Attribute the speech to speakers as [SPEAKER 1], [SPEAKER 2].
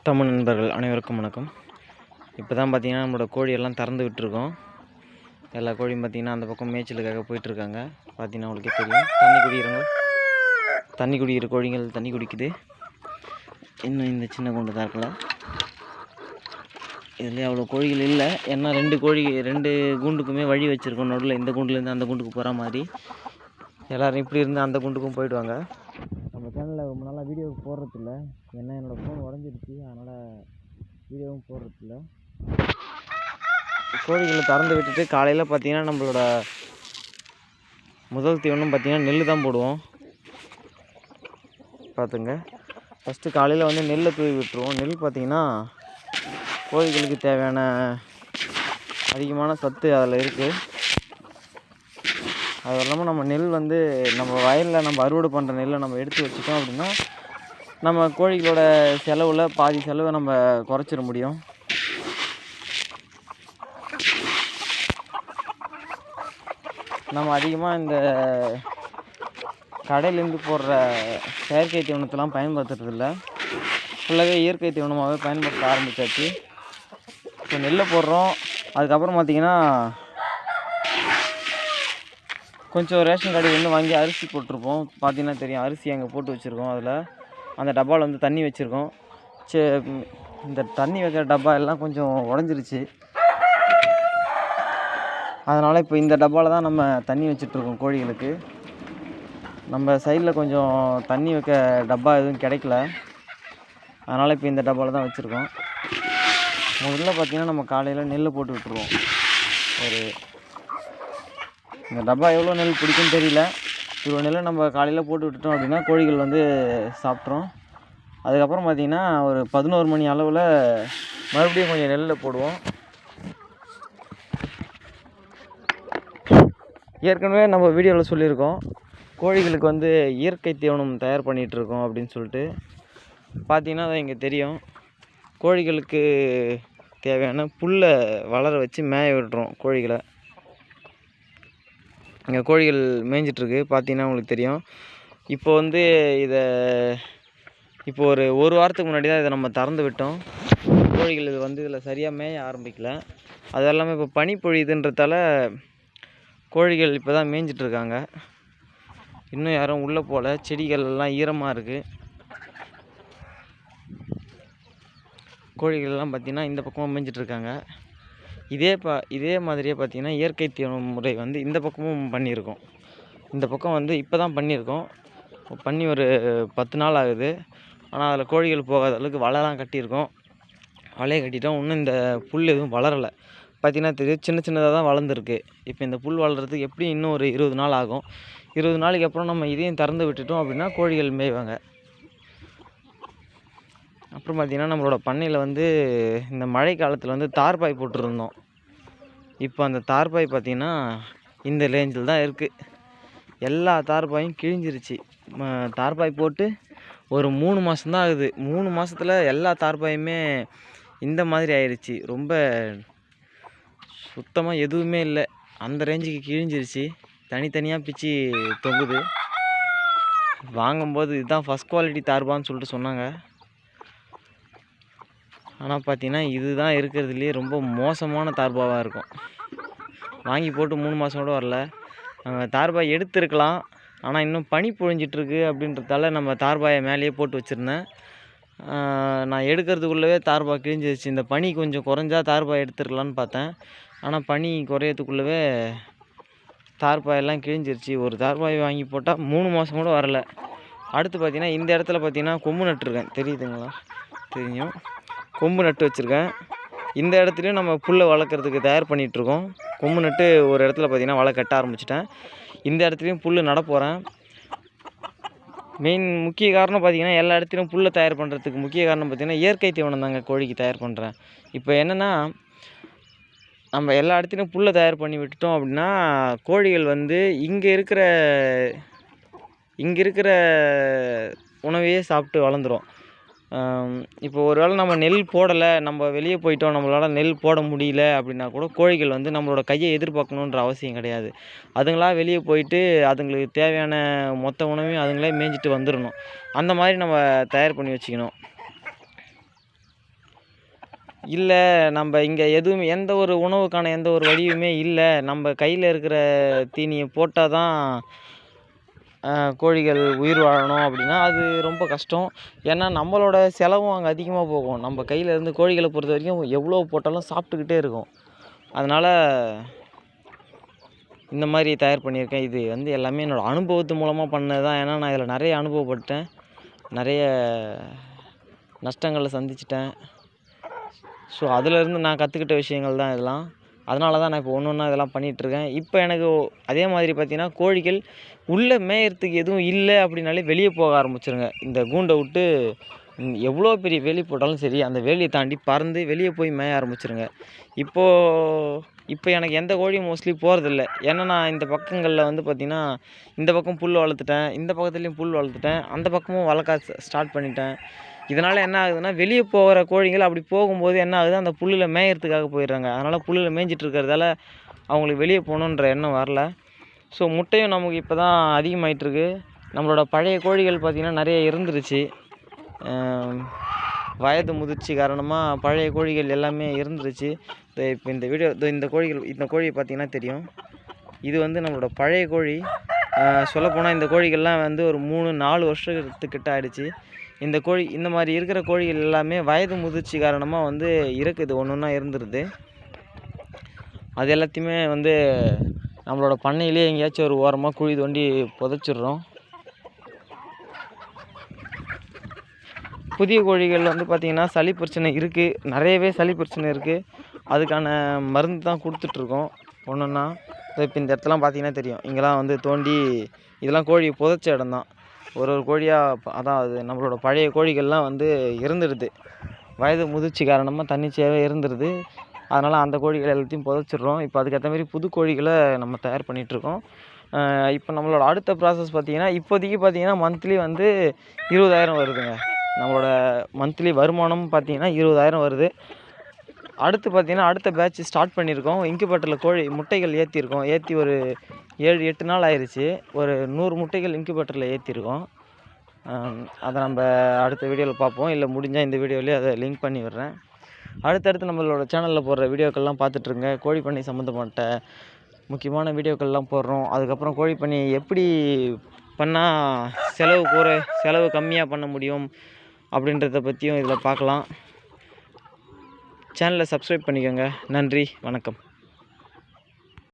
[SPEAKER 1] தமிழ் நண்பர்கள் அனைவருக்கும் வணக்கம். இப்போ தான் பார்த்திங்கன்னா நம்மளோட கோழியெல்லாம் திறந்து விட்டுருக்கோம். எல்லா கோழியும் பார்த்திங்கன்னா அந்த பக்கம் மேய்ச்சலுக்காக போயிட்டுருக்காங்க. பார்த்திங்கன்னா உங்களுக்கே தெரியும், தண்ணி குடிக்கிற கோழிகள் தண்ணி குடிக்குது. இன்னும் இந்த சின்ன கூண்டு தான் இருக்கல. இதில் அவ்வளோ கோழிகள் இல்லை, ஏன்னா ரெண்டு கூண்டுக்குமே வழி வச்சுருக்கோம். நடுவில் இந்த கூண்டுலேருந்து அந்த கூண்டுக்கு போகிற மாதிரி எல்லோரும் இப்படி இருந்து அந்த கூண்டுக்கும் போயிடுவாங்க. நம்ம சேனலில் ரொம்ப நாளாக வீடியோ போடுறதில்ல, ஏன்னா என்னோடய ஃபோன் உடஞ்சிடுச்சு, அதனால் வீடியோவும் போடுறதில்ல. கோழிகளை திறந்து விட்டுட்டு காலையில் பார்த்திங்கன்னா நம்மளோட முதல் தீவனம் பார்த்திங்கன்னா நெல் தான் போடுவோம். பார்த்துங்க, ஃபஸ்ட்டு காலையில் வந்து நெல்லை தூவி விட்டுருவோம். நெல் பார்த்திங்கன்னா கோழிகளுக்கு தேவையான அதிகமான சத்து அதில் இருக்குது. அது இல்லாமல் நம்ம நெல் வந்து நம்ம வயலில் நம்ம அறுவடை பண்ணுற நெல்லை நம்ம எடுத்து வச்சுட்டோம் அப்படின்னா நம்ம கோழிகளோட செலவில் பாதி செலவை நம்ம குறைச்சிட முடியும். நம்ம அதிகமாக இந்த கடையிலேருந்து போடுற செயற்கை தீவனத்தெல்லாம் பயன்படுத்துறதில்ல, ஃபுல்லாகவே இயற்கை தீவனமாகவே பயன்படுத்த ஆரம்பித்தாச்சு. இப்போ நெல்லை போடுறோம். அதுக்கப்புறம் பார்த்திங்கன்னா கொஞ்சம் ரேஷன் கடையிலேருந்து வாங்கி அரிசி போட்டிருப்போம். பார்த்திங்கன்னா தெரியும், அரிசி அங்கே போட்டு வச்சுருக்கோம். அதில் அந்த டப்பாவில் வந்து தண்ணி வச்சுருக்கோம். இந்த தண்ணி வைக்கிற டப்பா எல்லாம் கொஞ்சம் உடஞ்சிருச்சு. அதனால் இப்போ இந்த டப்பாவில் தான் நம்ம தண்ணி வச்சிட்ருக்கோம் கோழிகளுக்கு. நம்ம சைடில் கொஞ்சம் தண்ணி வைக்க டப்பா எதுவும் கிடைக்கல, அதனால் இப்போ இந்த டப்பாவில் தான் வச்சுருக்கோம். முதல்ல பார்த்திங்கன்னா நம்ம காலையில் நெல் போட்டு விட்டுருவோம். இந்த டப்பா எவ்வளோ நெல் பிடிக்குன்னு தெரியல, இவ்வளோ நெல்லை நம்ம காலையில் போட்டு விட்டுட்டோம் அப்படின்னா கோழிகள் வந்து சாப்பிட்றோம். அதுக்கப்புறம் பார்த்திங்கன்னா ஒரு 11 மணி அளவில் மறுபடியும் கொஞ்சம் நெல்லில் போடுவோம். ஏற்கனவே நம்ம வீடியோவில் சொல்லியிருக்கோம், கோழிகளுக்கு வந்து இயற்கை தீவனம் தயார் பண்ணிகிட்ருக்கோம் அப்படின்னு சொல்லிட்டு. பார்த்திங்கன்னா அது இங்கே தெரியும், கோழிகளுக்கு தேவையான புல்லை வளர வச்சு மேய விடுறோம் கோழிகளை. இங்கே கோழிகள் மேய்ஞ்சிட்ருக்கு, பார்த்திங்கன்னா உங்களுக்கு தெரியும். இப்போ வந்து இப்போ ஒரு வாரத்துக்கு முன்னாடி தான் இதை நம்ம திறந்து விட்டோம். கோழிகள் இது வந்து இதில் சரியாக மேய ஆரம்பிக்கல. அது எல்லாமே இப்போ பனி பொழியுதுன்றதால கோழிகள் இப்போ தான் மேய்ஞ்சிட்ருக்காங்க. இன்னும் யாரும் உள்ளே போகல, செடிகள் எல்லாம் ஈரமாக இருக்குது. கோழிகள்லாம் பார்த்திங்கன்னா இந்த பக்கமாக மேய்ஞ்சிட்ருக்காங்க. இதே மாதிரியே பார்த்திங்கன்னா இயற்கை தீவன முறை வந்து இந்த பக்கமும் பண்ணியிருக்கோம். இந்த பக்கம் வந்து இப்போ தான் பண்ணியிருக்கோம், பண்ணி ஒரு 10 நாள் ஆகுது. ஆனால் அதில் கோழிகள் போகாத அளவுக்கு வலைலாம் கட்டியிருக்கோம். வலையை கட்டிட்டோம். இன்னும் இந்த புல் எதுவும் வளரலை. பார்த்திங்கன்னா தெரியும், சின்னதாக தான் வளர்ந்துருக்கு. இப்போ இந்த புல் வளர்கிறதுக்கு எப்படி இன்னும் ஒரு 20 நாள் ஆகும். 20 நாளைக்கு அப்புறம் நம்ம இதையும் திறந்து விட்டுட்டோம் அப்படின்னா கோழிகள் மேய்வாங்க. அப்புறம் பார்த்திங்கன்னா நம்மளோட பண்ணையில் வந்து இந்த மழை காலத்தில் வந்து தார்பாய் போட்டிருந்தோம். இப்போ அந்த தார்பாய் பார்த்திங்கன்னா இந்த ரேஞ்சில் தான் இருக்குது. எல்லா தார்பாயும் கிழிஞ்சிருச்சு. தார்பாய் போட்டு ஒரு 3 மாதம்தான் ஆகுது. 3 மாதத்தில் எல்லா தார்பாயுமே இந்த மாதிரி ஆயிடுச்சு. ரொம்ப சுத்தமாக எதுவுமே இல்லை, அந்த ரேஞ்சுக்கு கிழிஞ்சிருச்சு. தனித்தனியாக பிச்சு தொங்குது. வாங்கும்போது இதுதான் ஃபஸ்ட் குவாலிட்டி தார்பான்னு சொல்லிட்டு சொன்னாங்க. ஆனால் பார்த்திங்கன்னா இதுதான் இருக்கிறதுலையே ரொம்ப மோசமான தார்பாவாக இருக்கும். வாங்கி போட்டு 3 மாதம் கூட வரல. தார்பாய் எடுத்துருக்கலாம், ஆனால் இன்னும் பனி பொழிஞ்சிட்ருக்கு அப்படின்றதால நம்ம தார்பாயை மேலேயே போட்டு வச்சுருந்தேன். நான் எடுக்கிறதுக்குள்ளவே தார்பாய் கிழிஞ்சிருச்சு. இந்த பனி கொஞ்சம் குறைஞ்சா தார்பாய் எடுத்துருக்கலான்னு பார்த்தேன், ஆனால் பனி குறையத்துக்குள்ளவே தார்பாயெல்லாம் கிழிஞ்சிருச்சு. ஒரு தார்பாய் வாங்கி போட்டால் 3 மாதம் கூட வரல. அடுத்து பார்த்திங்கன்னா இந்த இடத்துல பார்த்திங்கன்னா கொம்பு நட்டுருக்கேன், தெரியுதுங்களா? தெரியும், கொம்பு நட்டு வச்சுருக்கேன். இந்த இடத்துலையும் நம்ம புல்லை வளர்க்குறதுக்கு தயார் பண்ணிகிட்ருக்கோம். கொம்பு நட்டு ஒரு இடத்துல பார்த்திங்கன்னா வலை கட்ட ஆரம்பிச்சிட்டேன். இந்த இடத்துலையும் புல் நட போகிறேன். முக்கிய காரணம் பார்த்திங்கன்னா எல்லா இடத்துலையும் புல்லை தயார் பண்ணுறதுக்கு முக்கிய காரணம் பார்த்திங்கன்னா இயற்கை தீவனம் தாங்க கோழிக்கு தயார் பண்ணுறேன். இப்போ என்னென்னா, நம்ம எல்லா இடத்துலையும் புல்லை தயார் பண்ணி விட்டுட்டோம் அப்படின்னா கோழிகள் வந்து இங்கே இருக்கிற உணவையே சாப்பிட்டு வளர்ந்துடும். இப்போ ஒரு வேளை நம்ம நெல் போடலை, நம்ம வெளியே போயிட்டோம், நம்மளால் நெல் போட முடியல அப்படின்னா கூட கோழிகள் வந்து நம்மளோட கையை எதிர்பார்க்கணுன்ற அவசியம் கிடையாது. அதுங்களா வெளியே போயிட்டு அதுங்களுக்கு தேவையான மொத்த உணவையும் அதுங்களே மேய்ஞ்சிட்டு வந்துடணும். அந்த மாதிரி நம்ம தயார் பண்ணி வச்சுக்கணும். இல்லை நம்ம இங்கே எதுவுமே எந்த ஒரு உணவுக்கான எந்த ஒரு வழியுமே இல்லை, நம்ம கையில் இருக்கிற தீனியை போட்டால் தான் கோழிகள் உயிர் வாழணும் அப்படின்னா அது ரொம்ப கஷ்டம். ஏன்னா நம்மளோட செலவும் அங்கே அதிகமாக போகும். நம்ம கையில் இருந்து கோழிகளை பொறுத்த வரைக்கும் எவ்வளோ போட்டாலும் சாப்பிட்டுக்கிட்டே இருக்கும். அதனால் இந்த மாதிரி தயார் பண்ணியிருக்கேன். இது வந்து எல்லாமே என்னோடய அனுபவத்து மூலமாக பண்ணது தான். ஏன்னா நான் இதில் நிறைய அனுபவப்பட்டேன், நிறைய நஷ்டங்களை சந்திச்சிட்டேன். ஸோ அதிலேருந்து நான் கற்றுக்கிட்ட விஷயங்கள் தான் இதெல்லாம். அதனால தான் நான் இப்போ ஒன்று ஒன்றா இதெல்லாம் பண்ணிகிட்ருக்கேன். இப்போ எனக்கு அதே மாதிரி பார்த்திங்கன்னா கோழிகள் உள்ளே மேயறதுக்கு எதுவும் இல்லை அப்படின்னாலே வெளியே போக ஆரம்பிச்சிருங்க. இந்த கூண்டை விட்டு எவ்வளோ பெரிய வேலி போட்டாலும் சரி, அந்த வேலியை தாண்டி பறந்து வெளியே போய் மேய ஆரம்பிச்சிருங்க. இப்போ எனக்கு எந்த கோழியும் மோஸ்ட்லி போகிறதில்ல. ஏன்னா நான் இந்த பக்கங்களில் வந்து பார்த்திங்கன்னா இந்த பக்கம் புல் வளர்த்துட்டேன், இந்த பக்கத்துலேயும் புல் வளர்த்துட்டேன், அந்த பக்கமும் வளர்க்க ஸ்டார்ட் பண்ணிட்டேன். இதனால் என்ன ஆகுதுன்னா வெளியே போகிற கோழிகள் அப்படி போகும்போது என்ன ஆகுது, அந்த புல்லில் மேயறதுக்காக போயிடுறாங்க. அதனால் புல்லில் மேய்ஞ்சிட்டு இருக்கிறதால அவங்களுக்கு வெளியே போகணுன்ற எண்ணம் வரல. ஸோ முட்டையும் நமக்கு இப்போ தான் அதிகமாகிட்டுருக்கு. நம்மளோட பழைய கோழிகள் பார்த்திங்கன்னா நிறைய இருந்துருச்சு. வயது முதிர்ச்சி காரணமாக பழைய கோழிகள் எல்லாமே இருந்துருச்சு. இப்போ இந்த வீடியோ இந்த கோழியை பார்த்திங்கன்னா தெரியும். இது வந்து நம்மளோட பழைய கோழி. சொல்லப்போனால் இந்த கோழிகள்லாம் வந்து ஒரு 3-4 வருஷத்துக்கிட்ட ஆகிடுச்சு. இந்த மாதிரி இருக்கிற கோழிகள் எல்லாமே வயது முதிர்ச்சி காரணமாக வந்து இருக்குது, ஒன்று ஒன்றா இருந்துருது. அது எல்லாத்தையுமே வந்து நம்மளோட பண்ணையிலே எங்கேயாச்சும் ஒரு ஓரமாக குழி தோண்டி புதைச்சிட்றோம். புதிய கோழிகள் வந்து பார்த்திங்கன்னா சளி பிரச்சனை இருக்குது, நிறையவே சளி பிரச்சனை இருக்குது. அதுக்கான மருந்து தான் கொடுத்துட்ருக்கோம் ஒன்று ஒன்றா. இப்போ இந்த இடத்துலாம் பார்த்திங்கன்னா தெரியும், இங்கெல்லாம் வந்து தோண்டி இதெல்லாம் கோழி புதைச்ச இடம் தான். ஒரு கோழியாக அதான் அது நம்மளோட பழைய கோழிகள்லாம் வந்து இறந்துடுது. வயது முதிர்ச்சி காரணமாக தன்னிச்சையாகவே இருந்துருது. அதனால் அந்த கோழிகள் எல்லாத்தையும் புதைச்சிட்றோம். இப்போ அதுக்கேற்ற மாதிரி புது கோழிகளை நம்ம தயார் பண்ணிகிட்ருக்கோம். இப்போ நம்மளோட அடுத்த ப்ராசஸ் பார்த்திங்கன்னா இப்போதைக்கு பார்த்திங்கன்னா மந்த்லி வந்து 20,000 வருதுங்க. நம்மளோட மந்த்லி வருமானம் பார்த்திங்கன்னா 20,000 வருது. அடுத்து பார்த்திங்கன்னா அடுத்த பேட்ச் ஸ்டார்ட் பண்ணியிருக்கோம். இன்குபேட்டரில் கோழி முட்டைகள் ஏற்றிருக்கோம். ஏற்றி ஒரு 7-8 நாள் ஆயிடுச்சு. ஒரு 100 முட்டைகள் இன்குபேட்டரில் ஏற்றிருக்கோம். அதை நம்ம அடுத்த வீடியோவில் பார்ப்போம். இல்லை முடிஞ்சால் இந்த வீடியோவிலே அதை லிங்க் பண்ணி விடுறேன். அடுத்தடுத்து நம்மளோட சேனலில் போடுற வீடியோக்கள்லாம் பார்த்துட்ருங்க. கோழி பண்ணை சம்மந்தப்பட்ட முக்கியமான வீடியோக்கள்லாம் போடுறோம். அதுக்கப்புறம் கோழி பண்ணை எப்படி பண்ணால் செலவு கம்மியாக பண்ண முடியும் அப்படின்றத பற்றியும் இதில் பார்க்கலாம். சேனலை சப்ஸ்கிரைப் பண்ணிக்கோங்க. நன்றி, வணக்கம்.